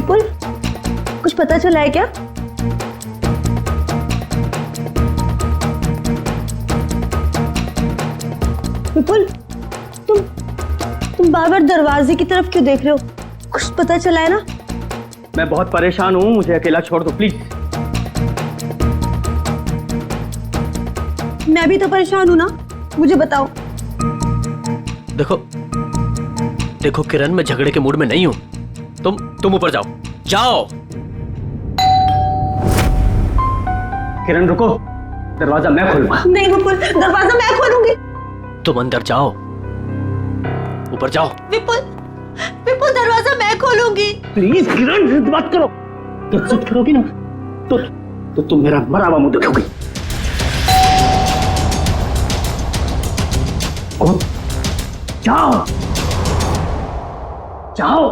विपुल, कुछ पता चला है क्या? विपुल, तुम बार बार दरवाजे की तरफ क्यों देख रहे हो? कुछ पता चला है ना? मैं बहुत परेशान हूँ, मुझे अकेला छोड़ दो प्लीज। मैं भी तो परेशान हूँ ना, मुझे बताओ। देखो किरण, मैं झगड़े के मूड में नहीं हूँ। तुम ऊपर जाओ। किरण रुको, दरवाजा मैं खोलूंगा। नहीं विपुल, दरवाजा मैं खोलूंगी। तुम अंदर जाओ, ऊपर जाओ। विपुल, दरवाजा मैं खोलूंगी। प्लीज किरण, जिद बात करो। तो जिद करोगी ना तो तुम मेरा मरा हुआ मुंह देखोगी। जाओ जाओ।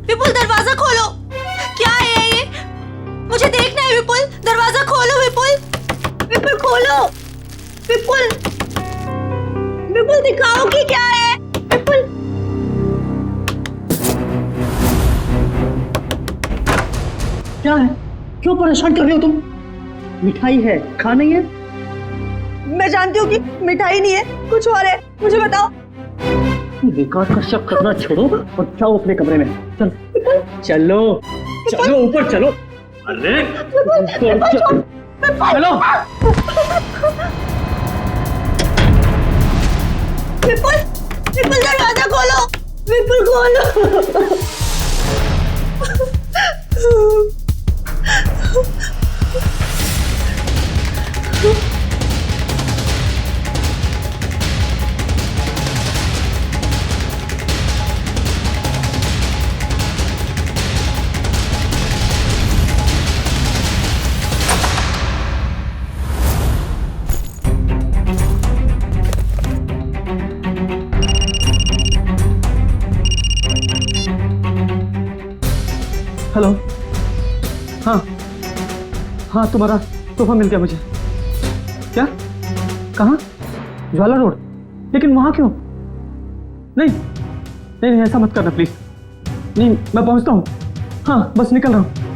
विपुल, दरवाजा खोलो। क्या है ये? मुझे देखना है विपुल, दरवाजा खोलो विपुल खोलो। विपुल दिखाओ कि क्या है। विपुल, क्या है? क्यों परेशान कर रहे हो तुम? मिठाई है, खा नहीं है? मैं जानती हूँ कि मिठाई नहीं है, कुछ और है, मुझे बताओ। बेकार का शक करना छोड़ो और जाओ अपने कमरे में। चलो ऊपर चलो। अरे चलो। विपुल दरवाजा खोलो। विपुल खोलो। हेलो। हाँ तुम्हारा तोहफा मिल गया मुझे। क्या? कहाँ? ज्वाला रोड। लेकिन वहां क्यों? नहीं ऐसा मत करना प्लीज। नहीं, मैं पहुंचता हूँ। हाँ बस निकल रहा हूँ।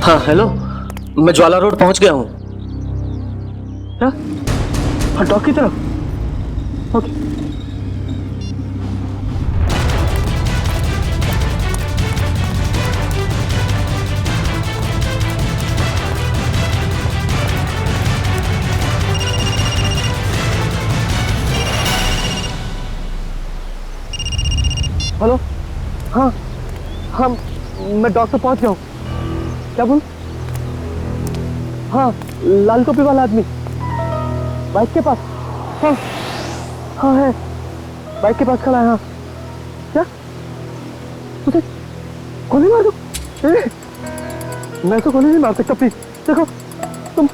हाँ हेलो, मैं ज्वाला रोड पहुंच गया हूँ। क्या? हाँ डॉक की तरफ। ओके। हेलो। हाँ मैं डॉक पे पहुंच गया हूँ। क्या बोल? हाँ लाल टोपी वाला आदमी बाइक के पास। हाँ है, बाइक के पास खड़ा है। हाँ क्या? उसे गोली मार दो? मैं तो गोली नहीं मार सकता प्लीज। देखो तुम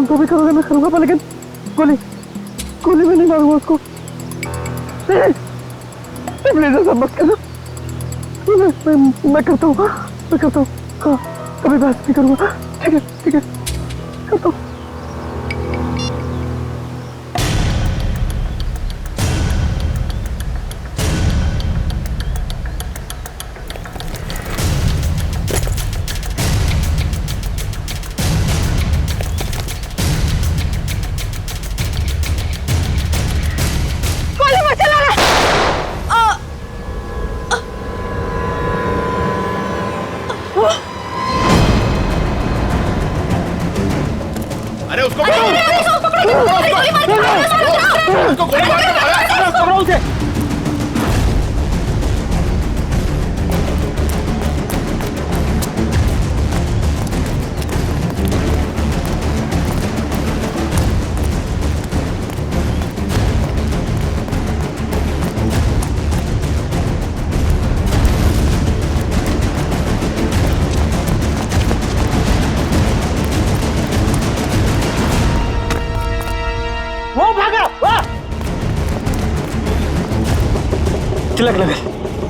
तो भी करोगे, मैं करूंगा, पर लेकिन गोली में नहीं मारूंगा उसको। प्लीज ऐसा मत करना। मैं करता हूँ। हाँ कभी बहस नहीं करूंगा। ठीक है करता हूँ। अरे उसको गोली मार के पकड़ो उसे। वो भागा, वाह! तिलक लगा,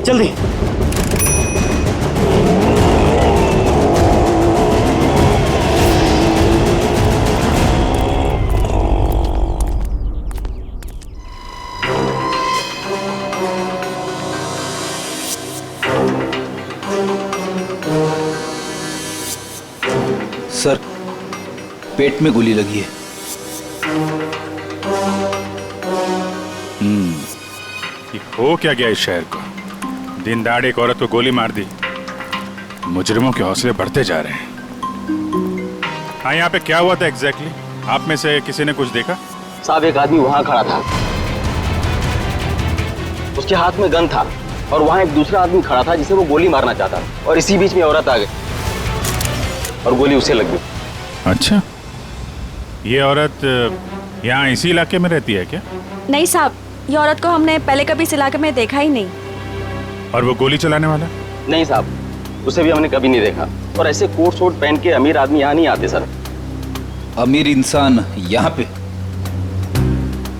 जल्दी। सर, पेट में गोली लगी है। ये हो क्या गया इस शहर को? दिन दहाड़े एक औरत को गोली मार दी। मुजरिमों के हौसले बढ़ते जा रहे हैं। हाँ, यहाँ पे क्या हुआ था एग्जैक्टली? आप में से किसी ने कुछ देखा? साहब, एक आदमी वहां खड़ा था, उसके हाथ में गन था और वहां एक दूसरा आदमी खड़ा था जिसे वो गोली मारना चाहता और इसी बीच में औरत आ गई और गोली उसे लग गई। अच्छा, ये औरत यहाँ इसी इलाके में रहती है क्या? नहीं साहब, ये औरत को हमने पहले कभी इस इलाके में देखा ही नहीं। और वो गोली चलाने वाला? नहीं साहब, उसे भी हमने कभी नहीं देखा। और ऐसे कोट शोट पहन के अमीर आदमी यहाँ नहीं आते सर। अमीर इंसान यहाँ पे?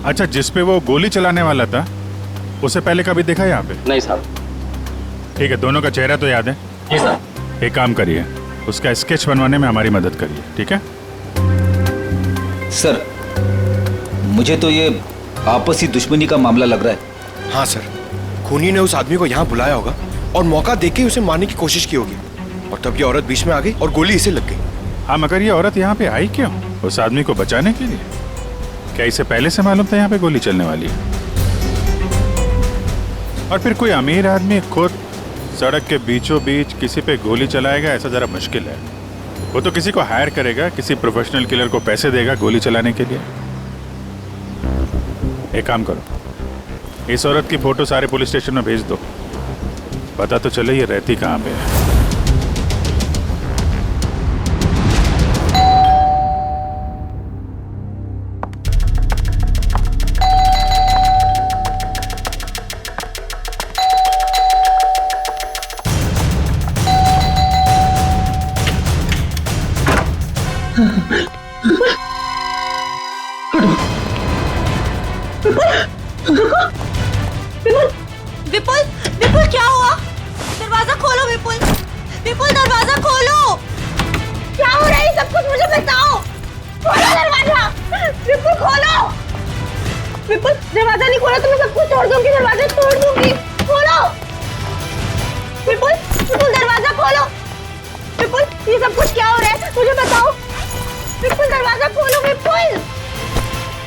अच्छा, जिस पे वो गोली चलाने वाला था उसे पहले कभी देखा यहाँ पे? नहीं साहब। ठीक है, दोनों का चेहरा तो याद है? जी साहब। एक काम करिए, उसका स्केच बनवाने में हमारी मदद करिए, ठीक है? सर, मुझे तो ये आपसी दुश्मनी का मामला लग रहा है। हाँ सर, खूनी ने उस आदमी को यहाँ बुलाया होगा और मौका देख के उसे मारने की कोशिश की होगी और तब ये औरत बीच में आ गई और गोली इसे लग गई। हाँ, मगर ये औरत यहाँ पे आई क्यों? उस आदमी को बचाने के लिए? क्या इसे पहले से मालूम था यहाँ पे गोली चलने वाली है? और फिर कोई अमीर आदमी खुद सड़क के बीचों बीच किसी पे गोली चलाएगा, ऐसा जरा मुश्किल है। वो तो किसी को हायर करेगा, किसी प्रोफेशनल किलर को पैसे देगा गोली चलाने के लिए। एक काम करो, इस औरत की फोटो सारे पुलिस स्टेशन में भेज दो, पता तो चले ये रहती कहाँ पे है। विपुल, विपुल क्या हुआ? दरवाजा खोलो विपुल, विपुल दरवाजा खोलो। क्या हो रहा है? सब कुछ मुझे बताओ। खोलो दरवाजा, विपुल खोलो। विपुल, दरवाजा नहीं खोला तो मैं सब कुछ तोड़ दूंगी, दरवाजा तोड़ दूंगी। खोलो विपुल, विपुल दरवाजा खोलो। विपुल, ये सब कुछ क्या हो रहा है मुझे बताओ। विपुल दरवाजा खोलो, विपुल।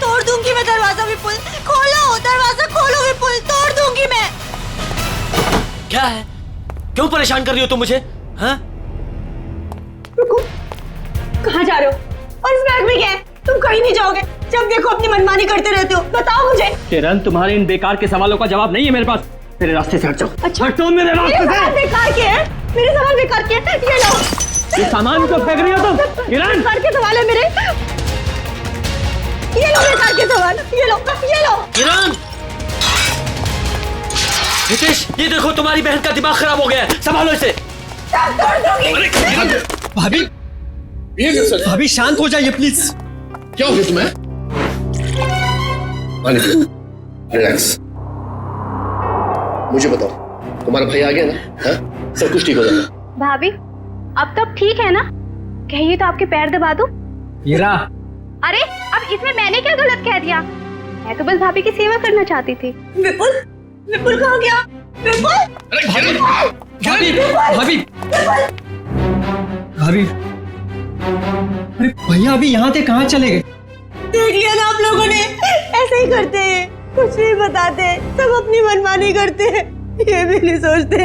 तोड़ दूंगी मैं दरवाजा, विपुल खोलो दरवाजा, खोलो विपुल, तोड़ दूंगी मैं। क्या है? क्यों परेशान कर रही हो तुम मुझे? हाँ? रुको, कहाँ जा रहे हो? और इस बैग में क्या है? तुम कहीं नहीं जाओगे, जब देखो अपनी मनमानी करते रहते हो। बताओ मुझे। किरण, तुम्हारे इन बेकार के सवालों का जवाब नहीं है मेरे पास। मेरे रास्ते से हट जाओ। अच्छा, हटो मेरे रास्ते से। सवाल बेकार के हैं, मेरे सवाल बेकार के हैं। ये लो, ये सामान क्यों फेंक रही हो तुम? किरण, बेकार के सवाल है मेरे। ये लो बेकार के सवाल, ये लो, ये लो। किरण! हितेश, ये देखो तुम्हारी बहन का दिमाग खराब हो गया है, संभालो इसे। सब तोड़ दूंगी। भाभी, भाभी शांत हो जाइए प्लीज। क्या हो गया तुम्हें? रिलैक्स। मुझे बताओ, तुम्हारा भाई आ गया ना? हाँ? सब कुछ ठीक हो जाएगा। भाभी, अब तो ठीक है ना? कहिए तो आपके पैर दबा दूं? हीरा, अरे, अब इसमें मैंने क्या गलत कह दिया? मैं तो बस भाभी की सेवा करना चाहती थी। विपुल, विपुल कहाँ गया? विपुल! भाभी, भाभी, भाभी, अरे भैया अभी यहाँ थे, कहाँ चले गए? देख लिया ना आप लोगों ने, ऐसे ही करते हैं, कुछ नहीं बताते, सब अपनी मनमानी करते हैं, ये भी नहीं सोचते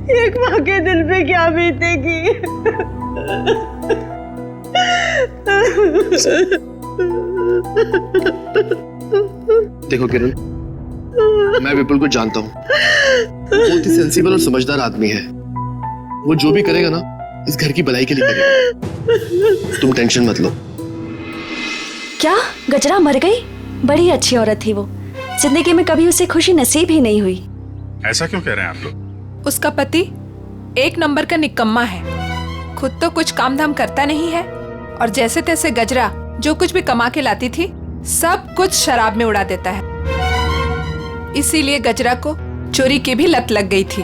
एक माँ के दिल पे क्या बीतेगी। देखो किरण, मैं विपुल को जानता हूँ, बहुत ही सेंसिबल और समझदार आदमी है। वो जो भी करेगा ना, इस घर की भलाई के लिए करेगा। तुम टेंशन मत लो। क्या गजरा मर गई? बड़ी अच्छी औरत थी वो, जिंदगी में कभी उसे खुशी नसीब ही नहीं हुई। ऐसा क्यों कह रहे हैं आप लोग? उसका पति एक नंबर का निकम्मा है, खुद तो कुछ काम धाम करता नहीं है, और जैसे तैसे गजरा जो कुछ भी कमा के लाती थी सब कुछ शराब में उड़ा देता है। इसीलिए गजरा को चोरी की भी लत लग गई थी।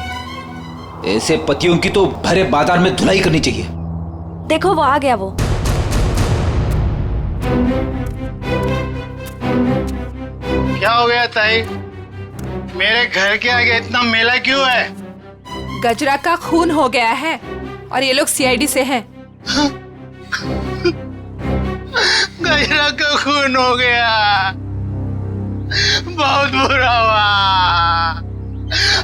ऐसे पतियों की तो भरे बाजार में धुलाई करनी चाहिए। देखो वो आ गया। वो क्या हो गया ताई? मेरे घर के आगे इतना मेला क्यों है? गजरा का खून हो गया है और ये लोग सीआईडी से हैं। गजरा का खून हो गया, बहुत बुरा हुआ।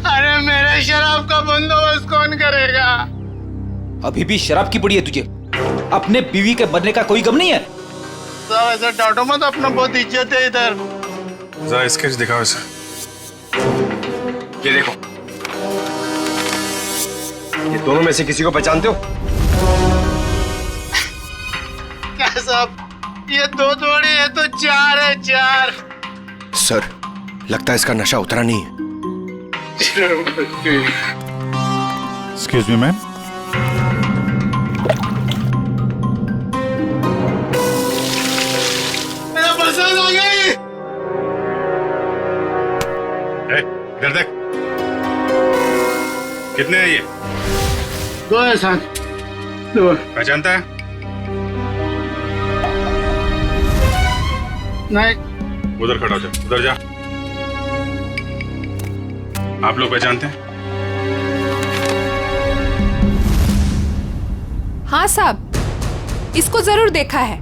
अरे मेरे शराब का बंदोबस्त कौन करेगा? अभी भी शराब की पड़ी है तुझे? अपने बीवी के बनने का कोई गम नहीं है? सब ऐसा डांटो मत, अपना बहुत इज्जत है इधर। जरा स्केच दिखाओ इसे। ये देखो, ये दोनों में से किसी को पहचानते हो? क्या सब? ये दो थोड़ी है तो चार है, चार। सर, लगता है इसका नशा उतरा नहीं है। एक्सक्यूज मी मैम, मेरा पसंद आ गई। इधर देख, कितने हैं ये? दो है साथ, दो। पहचानता है? नहीं। उधर खड़ा हो जा, उधर जा। आप लोग पहचानते हैं? हाँ साहब, इसको जरूर देखा है,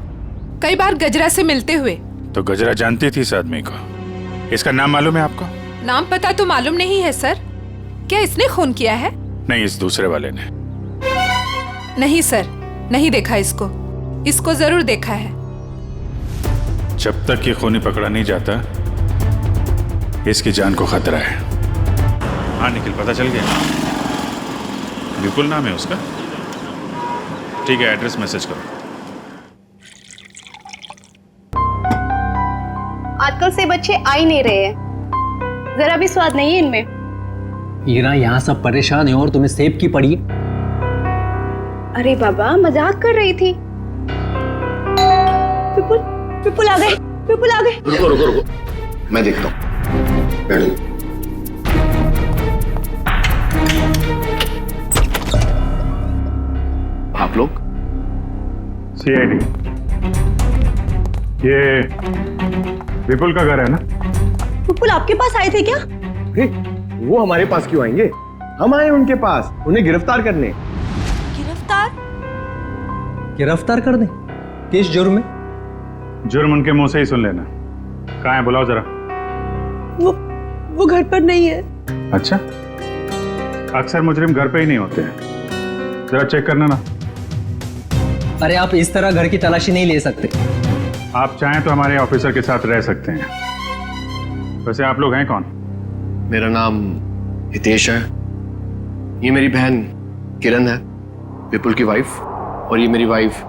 कई बार गजरा से मिलते हुए। तो गजरा जानती थी इस आदमी को? इसका नाम मालूम है आपको? नाम पता तो मालूम नहीं है सर। क्या इसने खून किया है? नहीं, इस दूसरे वाले ने। नहीं सर, नहीं देखा इसको। इसको जरूर देखा है। जब तक ये खूनी पकड़ा नहीं जाता, इसकी जान को खतरा है। हाँ निखिल, पता चल गया? विपुल नाम है उसका? ठीक है, एड्रेस मैसेज करो। आजकल से बच्चे आ ही नहीं रहे हैं, जरा भी स्वाद नहीं है इनमें। ईरा, यहाँ सब परेशान है और तुम्हें सेब की पड़ी। अरे बाबा, मजाक कर रही थी। विपुल आ गए, विपुल आ गए। रुको रुको रुको, मैं देखता हूँ। बैठो। आप लोग? सीआईडी। ये विपुल का घर है ना? विपुल आपके पास आए थे क्या? वो हमारे पास क्यों आएंगे? हम आए उनके पास, उन्हें गिरफ्तार करने। गिरफ्तार? गिरफ्तार कर दे? किस जुर्म में? जुर्म उनके मुंह से ही सुन लेना। कहाँ है, बुलाओ जरा। वो घर पर नहीं है। अच्छा, अक्सर मुजरिम घर पे ही नहीं होते हैं, जरा चेक करना ना। अरे आप इस तरह घर की तलाशी नहीं ले सकते। आप चाहें तो हमारे ऑफिसर के साथ रह सकते हैं। वैसे आप लोग हैं कौन? मेरा नाम हितेश है, ये मेरी बहन किरण है, विपुल की वाइफ, और ये मेरी वाइफ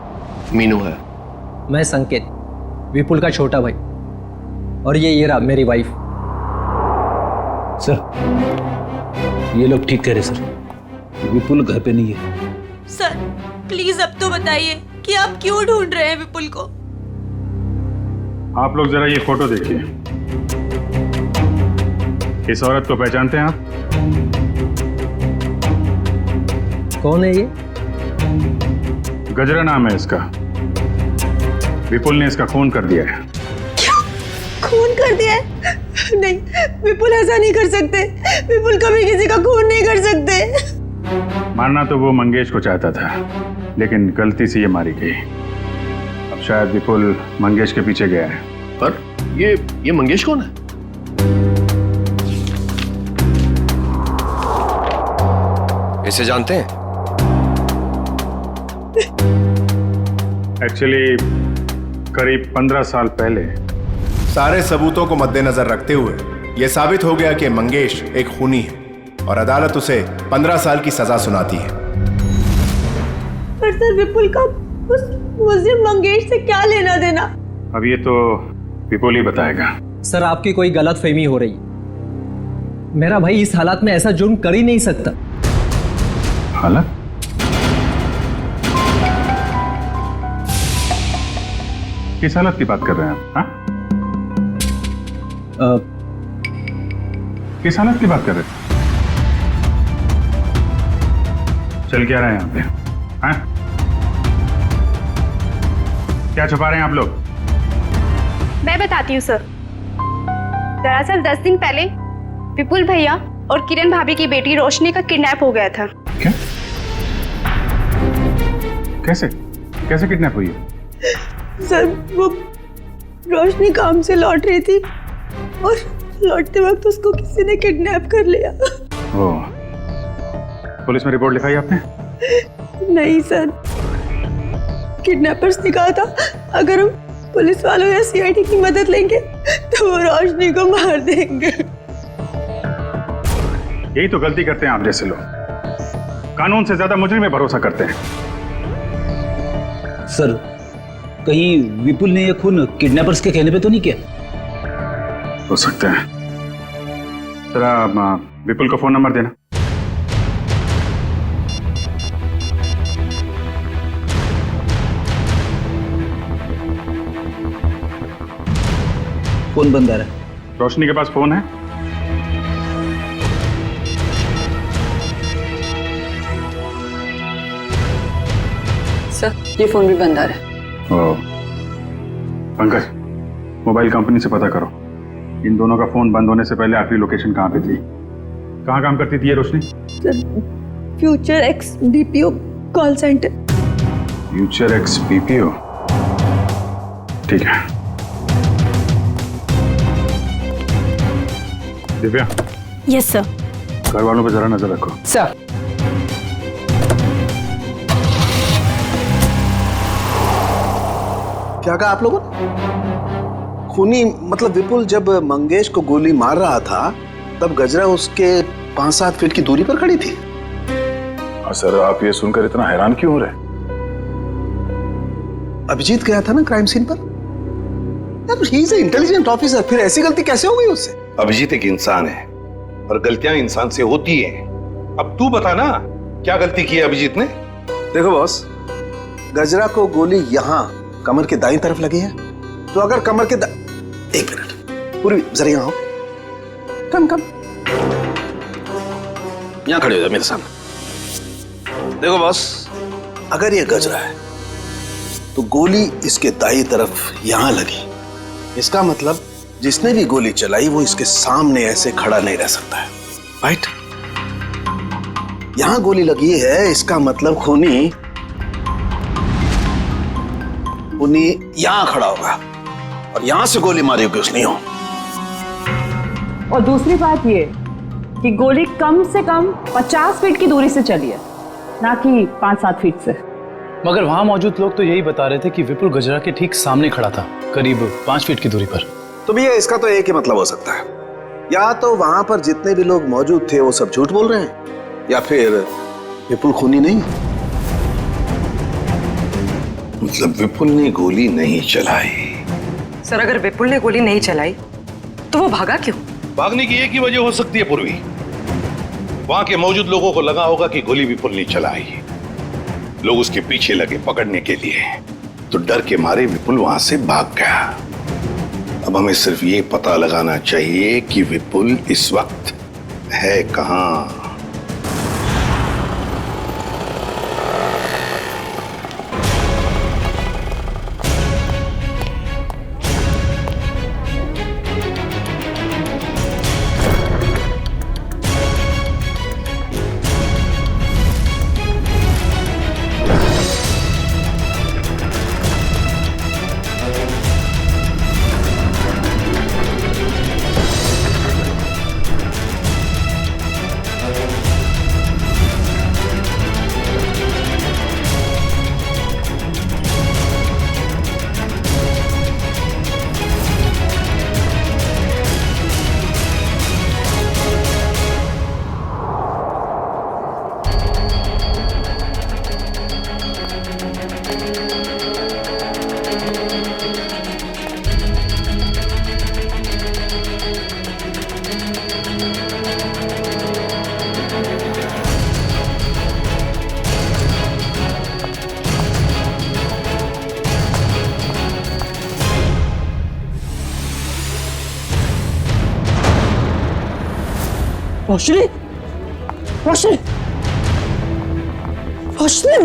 मीनू है। मैं संकेत, विपुल का छोटा भाई, और ये ईरा मेरी वाइफ। सर, ये लोग ठीक कह रहे सर, विपुल घर पे नहीं है। सर प्लीज अब तो बताइए कि आप क्यों ढूंढ रहे हैं विपुल को? आप लोग जरा ये फोटो देखिए। इस औरत को पहचानते हैं आप? कौन है ये? गजरा नाम है इसका। विपुल ने इसका खून कर दिया है। खून कर दिया है? नहीं, विपुल ऐसा नहीं कर सकते। विपुल कभी किसी का खून नहीं कर सकते। मारना तो वो मंगेश को चाहता था, लेकिन गलती से ये मारी गई। अब शायद विपुल मंगेश के पीछे गया है। पर ये मंगेश कौन है? इसे जानते हैं? एक्चुअली करीब 15 साल पहले सारे सबूतों को मद्देनजर रखते हुए यह साबित हो गया कि मंगेश एक खूनी है और अदालत उसे 15 साल की सजा सुनाती है। पर सर विपुल का उस मुस्लिम मंगेश से क्या लेना देना? अब ये तो विपुल ही बताएगा। सर आपकी कोई गलत फहमी हो रही। मेरा भाई इस हालात में ऐसा जुर्म कर ही नहीं सकता। हालत? किस हालत की बात कर रहे हैं आप? हाँ? किस हालत की बात कर रहे हैं? चल क्या रहे हैं यहाँ पे? हाँ? क्या छुपा रहे हैं आप लोग? मैं बताती हूँ सर। दरअसल 10 दिन पहले विपुल भैया और किरण भाभी की बेटी रोशनी का किडनैप हो गया था। क्या? कैसे? कैसे किडनैप हुई है? सर वो रोशनी काम से लौट रही थी और लौटते वक्त उसको किसी ने किडनैप कर लिया। ओह, पुलिस में रिपोर्ट लिखाई आपने? नहीं सर, किडनैपर्स ने कहा था अगर हम पुलिस वालों या सीआईडी की मदद लेंगे तो वो रोशनी को मार देंगे। यही तो गलती करते हैं आप जैसे लोग, कानून से ज्यादा मुजरिम में भरोसा करते हैं। सर कहीं विपुल ने यह खून किडनैपर्स के कहने पे तो नहीं किया? हो सकता है। जरा विपुल का फोन नंबर देना। फोन बंद आ रहा है। रोशनी के पास फोन है? सर ये फोन भी बंद आ रहा है। पंकज, मोबाइल कंपनी से पता करो इन दोनों का फोन बंद होने से पहले आखिरी लोकेशन कहाँ पे थी। कहाँ काम करती थी ये Roshni? Sir future X BPO call centre. Future X BPO, ठीक है। दिव्या। Yes sir. घर वालों पर जरा नजर रखो। सर क्या कहा आप लोगों ने? खूनी मतलब विपुल जब मंगेश को गोली मार रहा था तब गजरा उसके 5-7 फीट की दूरी पर खड़ी थी। सर आप ये सुनकर इतना हैरान क्यों हो रहे? अभिजीत गया था ना क्राइम सीन पर। ही इज इंटेलिजेंट ऑफिसर, फिर ऐसी गलती कैसे हो गई उससे? अभिजीत एक इंसान है और गलतियां इंसान से होती हैं। अब तू बता ना क्या गलती की है अभिजीत ने? देखो बॉस, गजरा को गोली यहां कमर के दाईं तरफ लगी है, तो अगर कमर के एक मिनट पूरी जरा यहां आओ। कम यहां खड़े हो जाओ मेरे सामने। देखो बॉस, अगर ये गजरा है तो गोली इसके दाईं तरफ यहां लगी, इसका मतलब जिसने भी गोली चलाई वो इसके सामने ऐसे खड़ा नहीं रह सकता है, राइट? यहां गोली लगी है, इसका मतलब खूनी यहां खड़ा होगा और यहां से गोली मारी होगी उसने। और दूसरी बात ये कि गोली कम से कम 50 फीट की दूरी से चली है, ना कि 5-7 फीट से। मगर वहां मौजूद लोग तो यही बता रहे थे कि विपुल गजरा के ठीक सामने खड़ा था, करीब 5 फीट की दूरी पर। तो भैया इसका तो एक ही मतलब हो सकता है, या तो वहां पर जितने भी लोग मौजूद थे वो सब झूठ बोल रहे हैं, या फिर विपुल खूनी नहीं। मतलब विपुल ने गोली नहीं चलाई? सर अगर विपुल ने गोली नहीं चलाई तो वो भागा क्यों? भागने की एक ही वजह हो सकती है पूर्वी, वहां के मौजूद लोगों को लगा होगा कि गोली विपुल ने चलाई। लोग उसके पीछे लगे पकड़ने के लिए, तो डर के मारे विपुल वहां से भाग गया। अब हमें सिर्फ ये पता लगाना चाहिए कि विपुल इस वक्त है कहां। रोशनी, रोशनी, रोशनी।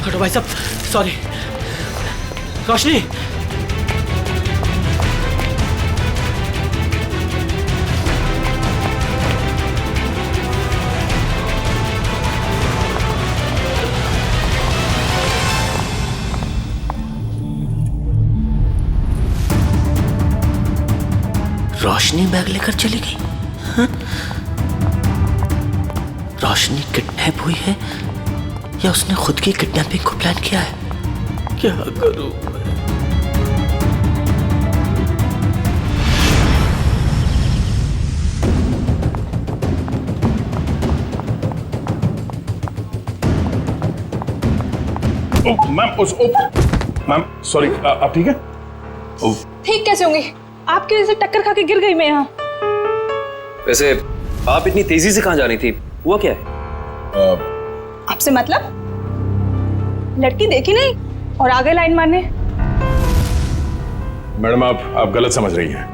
हटो भाई साहब, सॉरी। रोशनी, रोशनी बैग लेकर चली गई। हाँ? रोशनी किडनैप हुई है या उसने खुद की किडनैपिंग को प्लान किया है? क्या करूं मैं? मैम सॉरी, आप ठीक है? ठीक कैसे होंगी? आपकी वजह से टक्कर खा के गिर गई मैं यहाँ। वैसे आप इतनी तेजी से कहाँ जा रही थी? हुआ क्या है? आपसे मतलब? लड़की देखी नहीं और आगे लाइन मारने। मैडम आप गलत समझ रही हैं।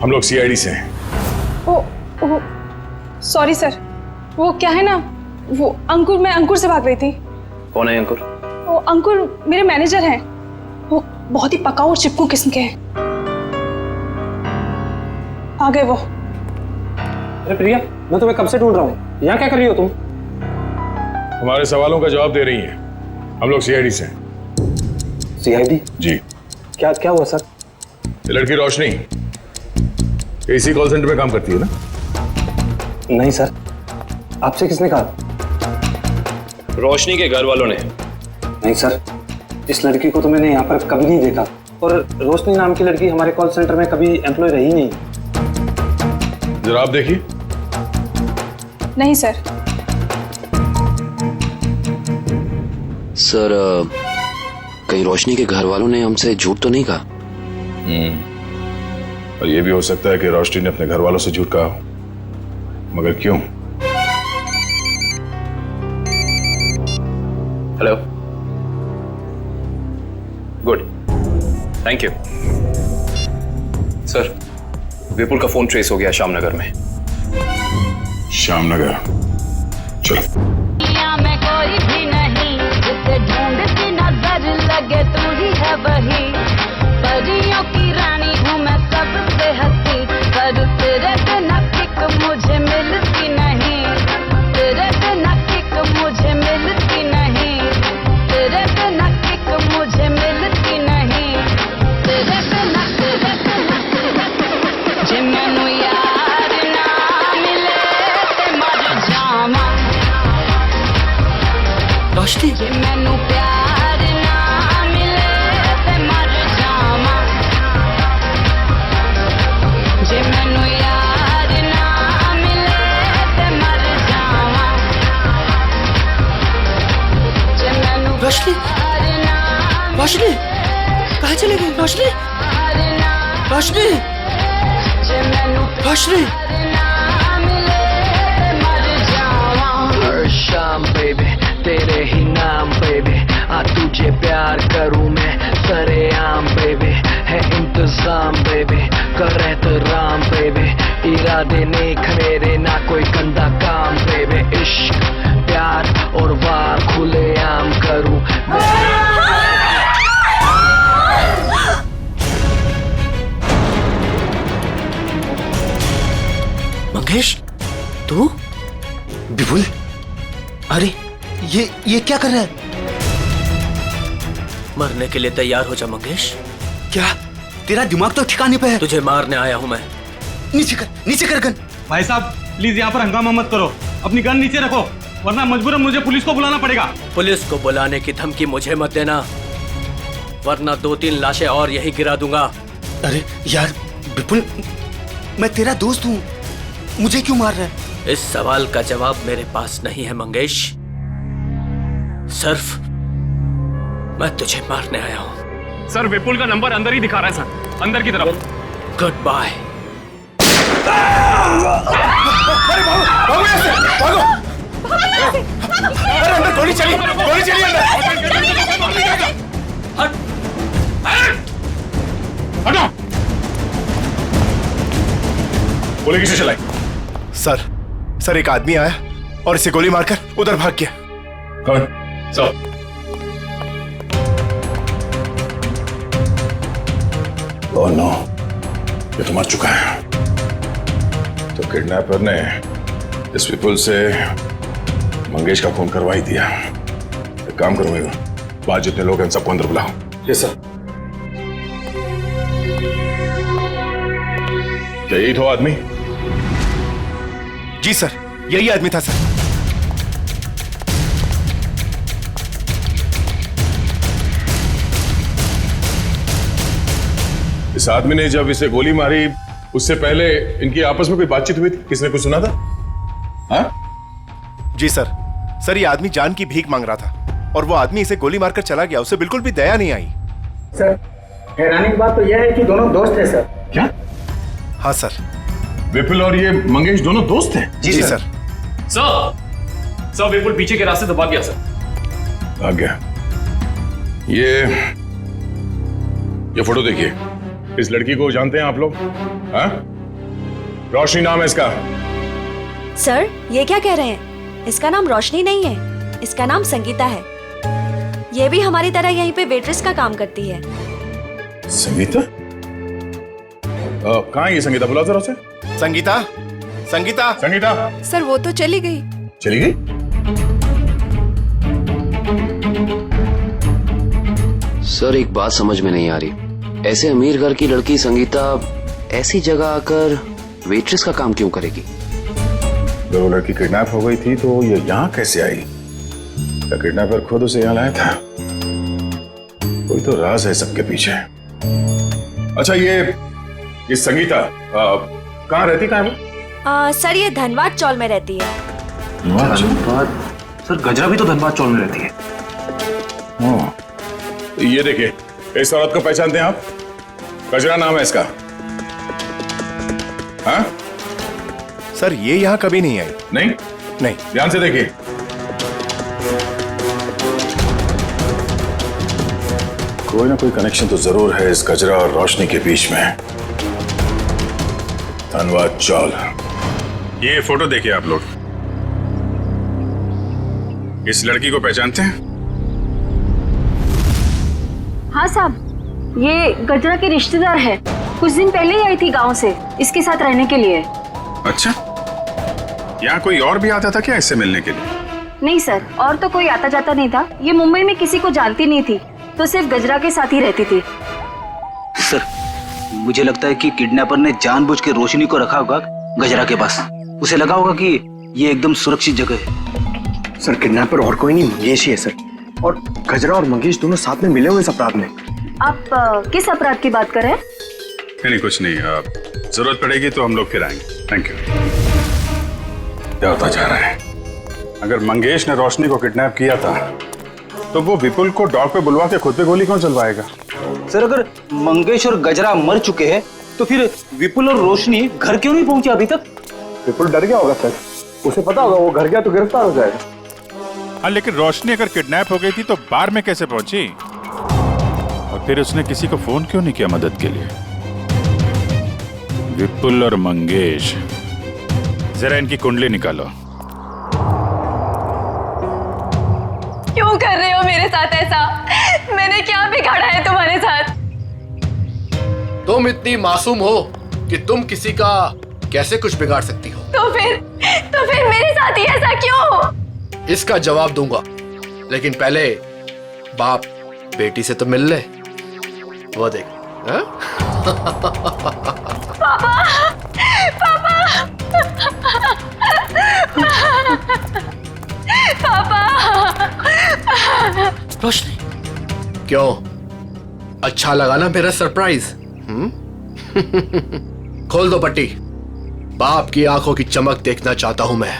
हम लोग सीआईडी से हैं। ओ सॉरी सर। वो क्या है ना, वो अंकुर, मैं अंकुर से भाग रही थी। कौन है अंकुर? वो अंकुर मेरे मैनेजर हैं। वो बहुत ही पकाऊ और चिपकू किस्म के हैं। आ गए वो। अरे प्रिया, मैं तुम्हें कब से ढूंढ रहा हूँ। यहाँ क्या कर रही हो तुम? हमारे सवालों का जवाब दे रही हैं। हम लोग सीआईडी से हैं। सीआईडी? जी। क्या क्या हुआ सर? ये लड़की रोशनी इसी कॉल सेंटर में काम करती है ना? नहीं सर, आपसे किसने कहा? रोशनी के घर वालों ने। नहीं सर, इस लड़की को तो मैंने यहाँ पर कभी नहीं देखा और रोशनी नाम की लड़की हमारे कॉल सेंटर में कभी एम्प्लॉय रही नहीं। जरा आप देखिए। नहीं सर। सर, कहीं रोशनी के घर वालों ने हमसे झूठ तो नहीं कहा? और ये भी हो सकता है कि रोशनी ने अपने घर वालों से झूठ कहा हो, मगर क्यों? Hello, good, thank you. Sir, Vipul का फोन ट्रेस हो गया श्यामनगर में। श्यामनगर, चलो। मैं कोई भी नहीं, जिसे ढूंढती नजर लगे तू ही है वही। परियों की रानी हूँ मैं, सबसे हंसी, पर तेरे बिना किक मुझे मिलती नहीं। तेरे बिना किक मुझे मिलती नहीं। तेरे बिना किक मुझे मिलती नहीं। तेरे बिना जे मैनू यार ना मिले ते मर जावां। रोशनी, जे मैनू प्यार ना मिले ते मर जावां। जे मैनू यार ना मिले ते मर जावां। जे मैनू रोशनी, रोशनी, कहाँ चली गई रोशनी? रोशनी, रोशनी। हर शाम बेबी तेरे ही नाम बेबी, आ तुझे प्यार करूं मैं सरेआम बेबी। है इंतजाम बेबी, कर एहतराम बेबी। इरादे नेक मेरे, ना कोई गंदा काम बेबी। इश्क प्यार और वार खुलेआम करूं। मंगेश, तू? विपुल, अरे ये क्या कर रहा है? मरने के लिए तैयार हो जा मंगेश। क्या तेरा दिमाग तो ठिकाने पे है? तुझे मारने आया हूं मैं। नीचे कर गन। भाई साहब प्लीज यहाँ पर हंगामा मत करो, अपनी गन नीचे रखो, वरना मजबूरन मुझे पुलिस को बुलाना पड़ेगा। पुलिस को बुलाने की धमकी मुझे मत देना, वरना 2-3 लाशें और यही गिरा दूंगा। अरे यार विपुल, मैं तेरा दोस्त हूँ, मुझे क्यों मार रहा है? इस सवाल का जवाब मेरे पास नहीं है मंगेश। सिर्फ मैं तुझे मारने आया हूं। सर, विपुल का नंबर अंदर ही दिखा रहा है सर, अंदर की तरफ। Good bye. भागो यहाँ से, भागो। अरे अंदर गोली चली अंदर। हटो। गोली किसे चलाई? सर एक आदमी आया और इसे गोली मारकर उधर भाग गया। कौन? सर ओह नो, ये तो मर चुका है। तो किडनैपर ने इस विपुल से मंगेश का खून करवा ही दिया। एक काम करूंगा, बाहर जितने लोग हैं सबको अंदर बुलाओ। Yes sir. क्या यही था आदमी? जी सर, यही आदमी था सर। इस आदमी ने जब इसे गोली मारी उससे पहले इनकी आपस में कोई बातचीत हुई थी? किसने कुछ सुना था? हाँ? जी सर ये आदमी जान की भीख मांग रहा था और वो आदमी इसे गोली मारकर चला गया। उसे बिल्कुल भी दया नहीं आई। सर हैरानी की बात तो यह है कि दोनों दोस्त हैं सर। क्या? हाँ सर। विपुल और ये मंगेश दोनों दोस्त हैं? जी सर। सर विपुल पीछे के रास्ते से भाग गया सर। भाग गया? ये फोटो देखिए। इस लड़की को जानते हैं आप लोग? हाँ? रोशनी नाम है इसका। सर ये क्या कह रहे हैं? इसका नाम रोशनी नहीं है, इसका नाम संगीता है। ये भी हमारी तरह यहीं पे वेट्रेस का काम करती है। संगीता? कहाँ है ये संगीता? बुला जरा उसे। संगीता। सर वो तो चली गई। चली गई? सर एक बात समझ में नहीं आ रही, ऐसे अमीर घर की लड़की संगीता ऐसी जगह आकर वेट्रेस का काम क्यों करेगी? जब वो लड़की किडनैप हो गई थी तो ये यहाँ कैसे आई? क्या किडनैपर खुद उसे यहाँ लाया था? कोई तो राज है सबके पीछे। अच्छा ये संगीता कहाँ रहती? कहाँ है वो? सर ये धनबाद चौल में रहती है। धनबाद? सर गजरा भी तो धनबाद चौल में रहती है। ये देखिए, इस औरत को पहचानते हैं आप? गजरा नाम है इसका। हाँ? सर ये यहाँ कभी नहीं आई। नहीं। ध्यान से देखिए। कोई ना कोई कनेक्शन तो जरूर है इस गजरा और रोशनी के बीच में। धनबाद चौल। ये फोटो देखिए आप लोग। इस लड़की को पहचानते हैं? हाँ साहब, ये गजरा की रिश्तेदार है। कुछ दिन पहले ही आई थी गांव से इसके साथ रहने के लिए। अच्छा, यहाँ कोई और भी आता था क्या इससे मिलने के लिए? नहीं सर, और तो कोई आता जाता नहीं था। ये मुंबई में किसी को जानती नहीं थी, तो सिर्फ गजरा के साथ ही रहती थी। सर मुझे लगता है कि किडनैपर ने जानबूझ के रोशनी को रखा होगा गजरा के पास। उसे लगा होगा कि ये एकदम सुरक्षित जगह है। सर किडनैपर और कोई नहीं, मंगेश ही है सर। और गजरा और मंगेश दोनों साथ में मिले हुए इस अपराध में। आप किस अपराध की बात कर रहे हैं? नहीं कुछ नहीं, जरूरत पड़ेगी तो हम लोग फिर आएंगे। Thank you. क्या होता जा रहा है? अगर मंगेश ने रोशनी को किडनैप किया था तो वो विपुल को डॉग पे बुलवा के खुद पे गोली कौन चलवाएगा? सर अगर मंगेश और गजरा मर चुके हैं तो फिर विपुल और रोशनी घर क्यों नहीं पहुंचे अभी तक? विपुल डर गया होगा सर। उसे पता होगा वो घर गया तो गिरफ्तार हो जाएगा। हाँ लेकिन रोशनी अगर किडनैप हो गई थी तो बार में कैसे पहुंची? और फिर उसने किसी को फोन क्यों नहीं किया मदद के लिए? विपुल और मंगेश, जरा इनकी कुंडली निकालो। क्यों कर रहे हो मेरे साथ ऐसा? मैंने क्या बिगाड़ा है तुम्हारे साथ? तुम इतनी मासूम हो कि तुम किसी का कैसे कुछ बिगाड़ सकती हो? तो फिर मेरे साथ ही ऐसा क्यों? इसका जवाब दूंगा, लेकिन पहले बाप बेटी से तो मिल ले। वो देख। पापा, पापा, पापा। रोशनी, क्यों अच्छा लगा ना मेरा सरप्राइज? खोल दो पट्टी। बाप की आंखों की चमक देखना चाहता हूं मैं।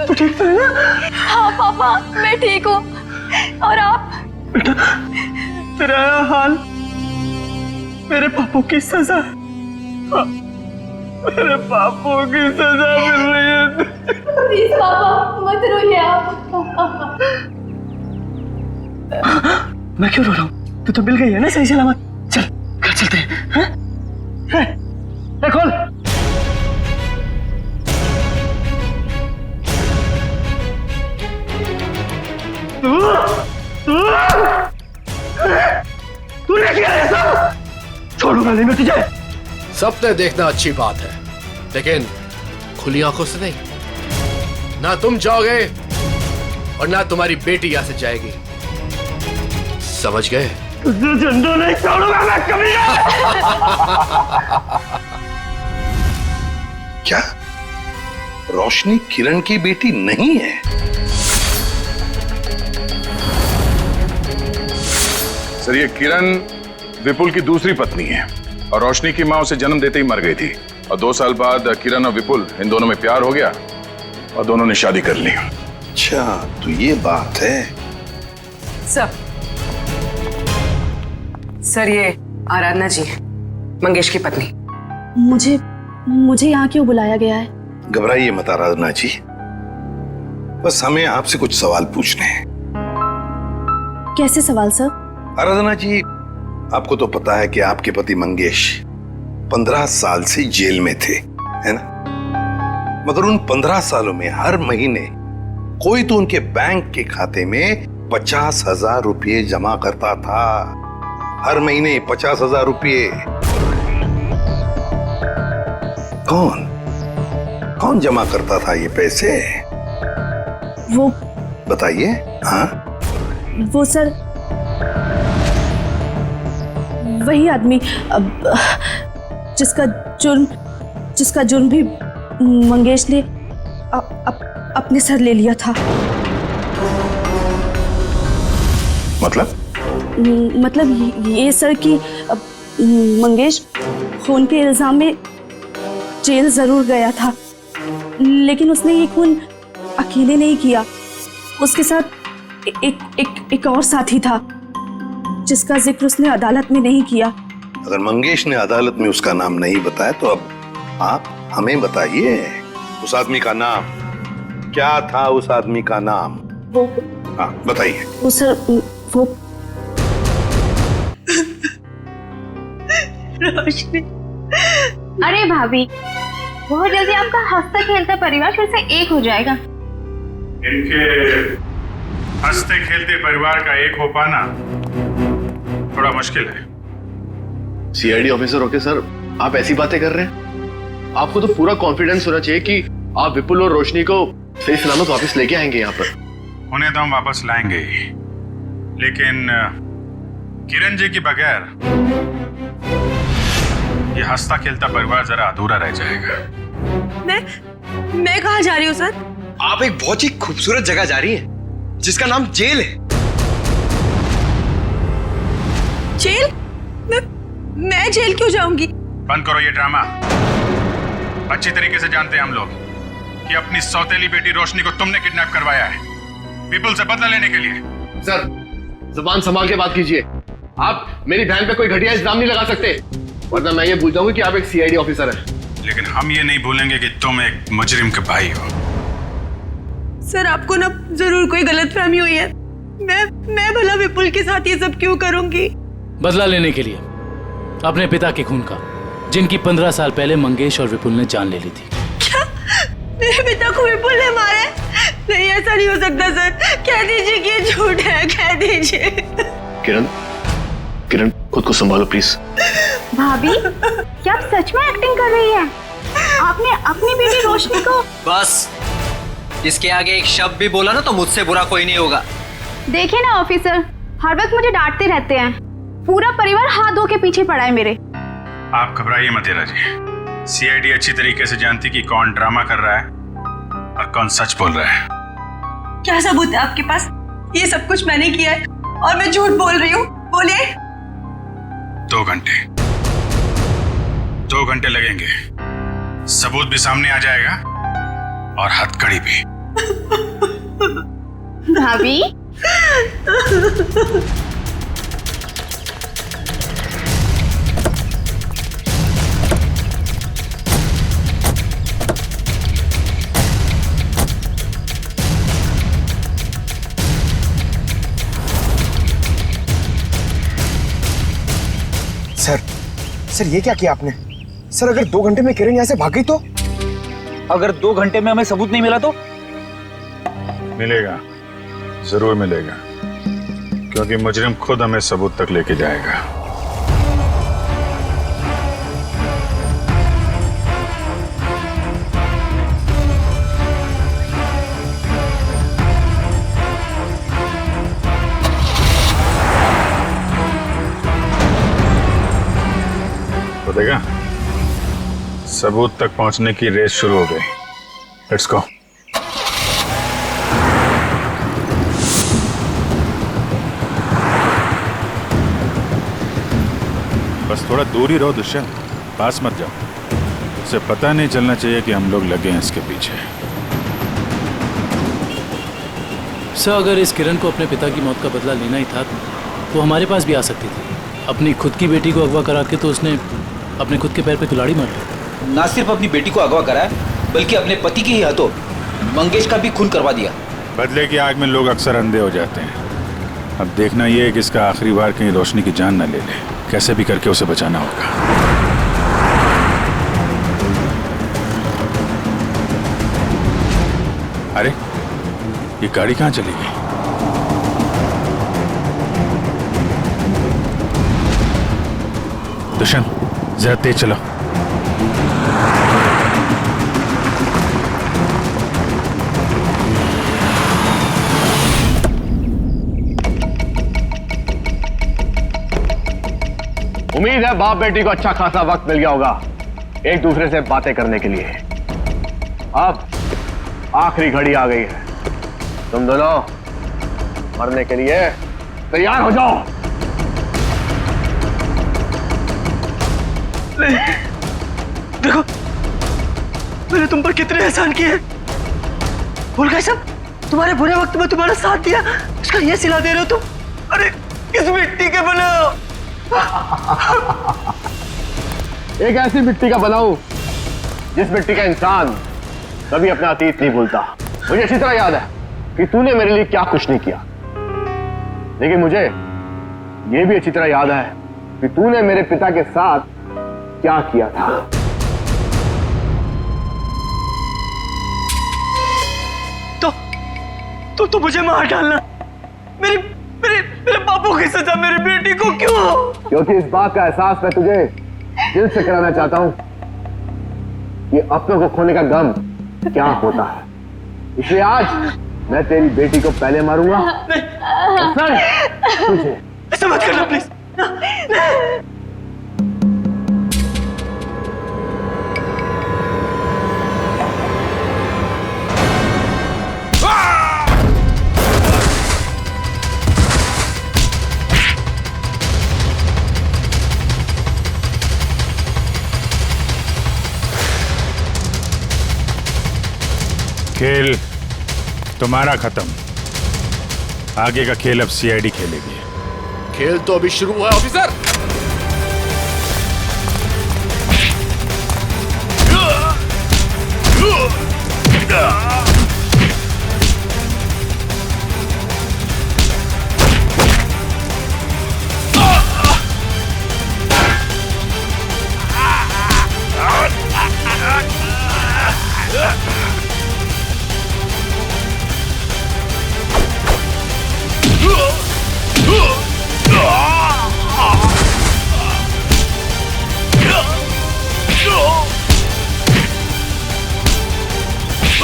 तू ठीक है ना? हाँ पापा, मैं ठीक हूँ। और आप? तेरा हाल मेरे पापों की सजा। हाँ, मेरे पापों की सजा मिल रही है। प्लीज पापा मत रोइए आप। मैं क्यों रो रहा हूँ? तू तो मिल गई है ना सही सलामत। चल घर चलते हैं। हाँ? खोल। तूने किया है सब? छोड़ूंगा नहीं मैं तुझे। सपने देखना अच्छी बात है, लेकिन खुली आंखों से नहीं। ना तुम जाओगे और ना तुम्हारी बेटी यहां से जाएगी, समझ गए? तुझे जिंदा नहीं छोड़ूंगा मैं कभी। क्या रोशनी किरण की बेटी नहीं है? सर, ये किरण विपुल की दूसरी पत्नी है और रोशनी की मां उसे जन्म देते ही मर गई थी। और 2 साल बाद किरण और विपुल इन दोनों में प्यार हो गया और दोनों ने शादी कर ली। अच्छा, तो ये बात है। सर ये आराधना जी, मंगेश की पत्नी। मुझे यहाँ क्यों बुलाया गया है? घबराइए मत आराधना जी, बस हमें आपसे कुछ सवाल पूछने हैं। कैसे सवाल सर? आराधना जी, आपको तो पता है कि आपके पति मंगेश 15 साल से जेल में थे, है ना? मगर उन 15 सालों में हर महीने कोई तो उनके बैंक के खाते में 50,000 रुपये जमा करता था। हर महीने 50,000 रुपये। कौन जमा करता था ये पैसे? वो बताइए। हाँ, वो सर वही आदमी जिसका जुर्म भी मंगेश ने अपने सर ले लिया था। मतलब ये सर कि मंगेश खून के इल्जाम में जेल जरूर गया था, लेकिन उसने ये खून अकेले नहीं किया। उसके साथ एक और साथी था जिसका जिक्र उसने अदालत में नहीं किया। अगर मंगेश ने अदालत में उसका नाम नहीं बताया तो अब आप हमें बताइए उस आदमी का नाम क्या था? उस आदमी का नाम हाँ बताइए। वो सर वो रोशनी। अरे भाभी, बहुत जल्दी आपका हंसता खेलता परिवार फिर से एक हो जाएगा। इनके हंसते खेलते परिवार का एक हो पाना थोड़ा मुश्किल है। सीआईडी ऑफिसर होके सर आप ऐसी बातें कर रहे हैं? आपको तो पूरा कॉन्फिडेंस होना चाहिए कि आप विपुल और रोशनी को सही सलामत वापस लेके आएंगे यहाँ पर। उन्हें तो हम वापस लाएंगे ही, लेकिन किरण जी के बगैर ये हंसता खेलता परिवार जरा अधूरा रह जाएगा। मैं कहाँ जा रही हूँ सर? आप एक बहुत ही खूबसूरत जगह जा रही हैं जिसका नाम जेल है। जेल? मैं जेल क्यों जाऊंगी? बंद करो ये ड्रामा। अच्छी तरीके से जानते हैं हम लोग कि अपनी सौतेली बेटी रोशनी को तुमने किडनैप करवाया है विपुल से बदला लेने के लिए। सर जुबान संभाल के बात कीजिए। आप मेरी बहन पे कोई घटिया इल्जाम नहीं लगा सकते, वरना मैं ये भूल जाऊंगा कि आप एक सीआईडी ऑफिसर हैं। लेकिन हम ये नहीं भूलेंगे कि तुम एक मुजरिम के भाई हो। सर आपको ना जरूर कोई गलतफहमी हुई है। मैं भला विपुल के साथ ये सब क्यों करूंगी? बदला लेने के लिए अपने पिता के खून का, जिनकी 15 साल पहले मंगेश और विपुल ने जान ले ली थी। क्या मेरे पिता को विपुल ने मारा है? नहीं, ऐसा नहीं हो सकता सर। कह दीजिए कि ये झूठ है, कह दीजिए। किरण खुद को संभालो प्लीज। भाभी, क्या आप सच में एक्टिंग कर रही हैं? आपने अपनी बेटी रोशनी को। बस इसके आगे एक शब्द भी बोला ना तो मुझसे बुरा कोई नहीं होगा। देखिए ना ऑफिसर, हर वक्त मुझे डांटते रहते हैं। पूरा परिवार हाथ धो के पीछे पड़ा है मेरे। आप घबराइए मत हीरा जी। सीआईडी अच्छी तरीके से जानती कि कौन ड्रामा कर रहा है और कौन सच बोल रहा है। क्या सबूत है आपके पास? ये सब कुछ मैंने किया है और मैं झूठ बोल रही हूँ? बोलिए। 2 घंटे 2 घंटे लगेंगे। सबूत भी सामने आ जाएगा और हथकड़ी भी। भाभी सर ये क्या किया आपने? सर अगर 2 घंटे में किरण यहाँ से भाग गई तो? अगर 2 घंटे में हमें सबूत नहीं मिला तो? मिलेगा, जरूर मिलेगा, क्योंकि मुजरिम खुद हमें सबूत तक लेके जाएगा। तो देखा, सबूत तक पहुंचने की रेस शुरू हो गई। Let's go. बस थोड़ा दूर ही रहो दुष्यंत, पास मत जाओ। उसे पता नहीं चलना चाहिए कि हम लोग लगे हैं इसके पीछे। सर, अगर इस किरण को अपने पिता की मौत का बदला लेना ही था तो हमारे पास भी आ सकती थी। अपनी खुद की बेटी को अगवा करा के तो उसने अपने खुद के पैर पे कुल्हाड़ी मार दी। ना सिर्फ अपनी बेटी को अगवा कराया, बल्कि अपने पति के ही हाथों मंगेश का भी खून करवा दिया। बदले की आग में लोग अक्सर अंधे हो जाते हैं। अब देखना यह है कि इसका आखिरी बार कहीं रोशनी की जान न ले ले। कैसे भी करके उसे बचाना होगा। अरे ये गाड़ी कहाँ चली गई? दुष्यंत, जरा तेज चलो। उम्मीद है बाप बेटी को अच्छा खासा वक्त मिल गया होगा एक दूसरे से बातें करने के लिए। अब आखिरी घड़ी आ गई है, तुम दोनों मरने के लिए तैयार हो जाओ। देखो मैंने तुम पर कितने एहसान किए। भूल गए सब? तुम्हारे बुरे वक्त में तुम्हारा साथ दिया, उसका ये सिला दे रहे हो तुम। अरे किस मिट्टी के बने हो? एक ऐसी मिट्टी का बनाऊं जिस मिट्टी का इंसान कभी अपना अतीत नहीं भूलता। मुझे अच्छी तरह याद है कि तूने मेरे लिए क्या कुछ नहीं किया, लेकिन मुझे यह भी अच्छी तरह याद है कि तूने मेरे पिता के साथ क्या किया था। तो मुझे मार डालना, मेरे मेरे मेरे बापू की सजा मेरी बेटी को क्यों? क्योंकि इस बात का एहसास मैं तुझे दिल से कराना चाहता हूं कि अपनों को खोने का गम क्या होता है। इसलिए आज मैं तेरी बेटी को पहले मारूंगा, तुझे। ऐसा मत करना प्लीज। खेल तुम्हारा खत्म। आगे का खेल अब सीआईडी खेलेगी। खेल तो अभी शुरू हुआ है ऑफिसर।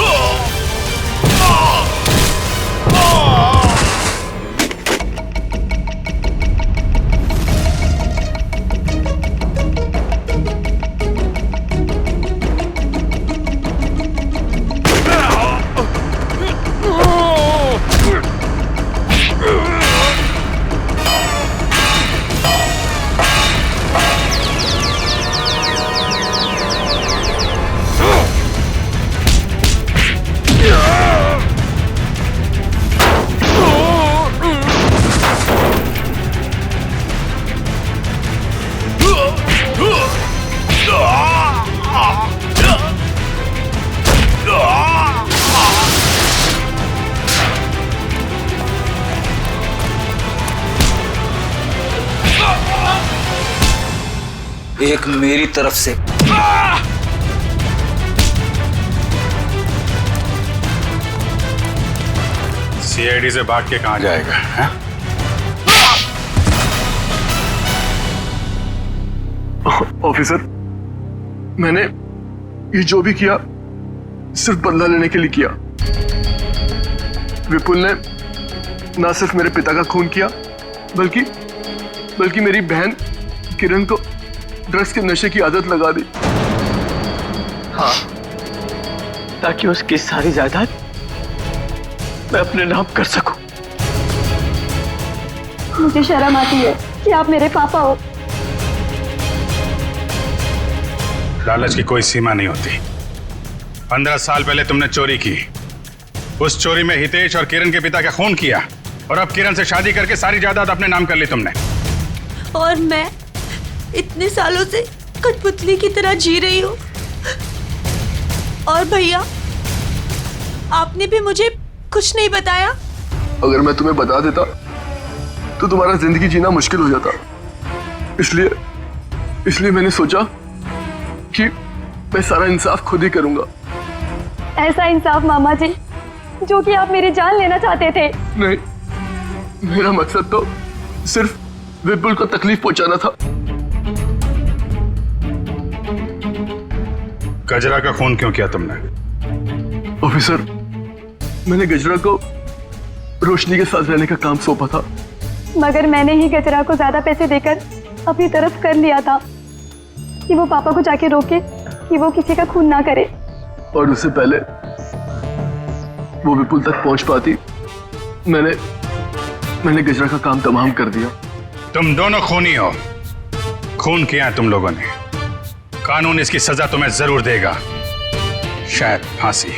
Oh! एक मेरी तरफ से। सीआईडी से भाग के कहां जाएगा है? ऑफिसर, मैंने ये जो भी किया सिर्फ बदला लेने के लिए किया। विपुल ने ना सिर्फ मेरे पिता का खून किया बल्कि मेरी बहन किरण को ड्रग्स के नशे की आदत लगा दी। हाँ, ताकि उसकी सारी जायदाद मैं अपने नाम कर सकूं। मुझे शर्म आती है कि आप मेरे पापा हो। लालच की कोई सीमा नहीं होती। 15 साल पहले तुमने चोरी की, उस चोरी में हितेश और किरण के पिता का खून किया, और अब किरण से शादी करके सारी जायदाद अपने नाम कर ली तुमने। और मैं इतने सालों से कठपुतली की तरह जी रही हूँ। और भैया, आपने भी मुझे कुछ नहीं बताया। अगर मैं तुम्हें बता देता तो तुम्हारा जिंदगी जीना मुश्किल हो जाता। इसलिए मैंने सोचा कि मैं सारा इंसाफ खुद ही करूंगा। ऐसा इंसाफ मामा जी जो कि आप मेरी जान लेना चाहते थे। नहीं, मेरा मकसद तो सिर्फ विपुल को तकलीफ पहुंचाना था। गजरा का खून क्यों किया तुमने? ऑफिसर, मैंने गजरा को रोशनी के साथ रहने का काम सौंपा था, मगर मैंने ही गजरा को ज्यादा पैसे देकर अपनी तरफ कर लिया था कि वो पापा को जाके रोके कि वो किसी का खून ना करे। और उससे पहले वो विपुल तक पहुंच पाती, मैंने गजरा का काम तमाम कर दिया। तुम दोनों खूनी हो, खून किया है तुम लोगों ने। कानून इसकी सजा तुम्हें जरूर देगा, शायद फांसी।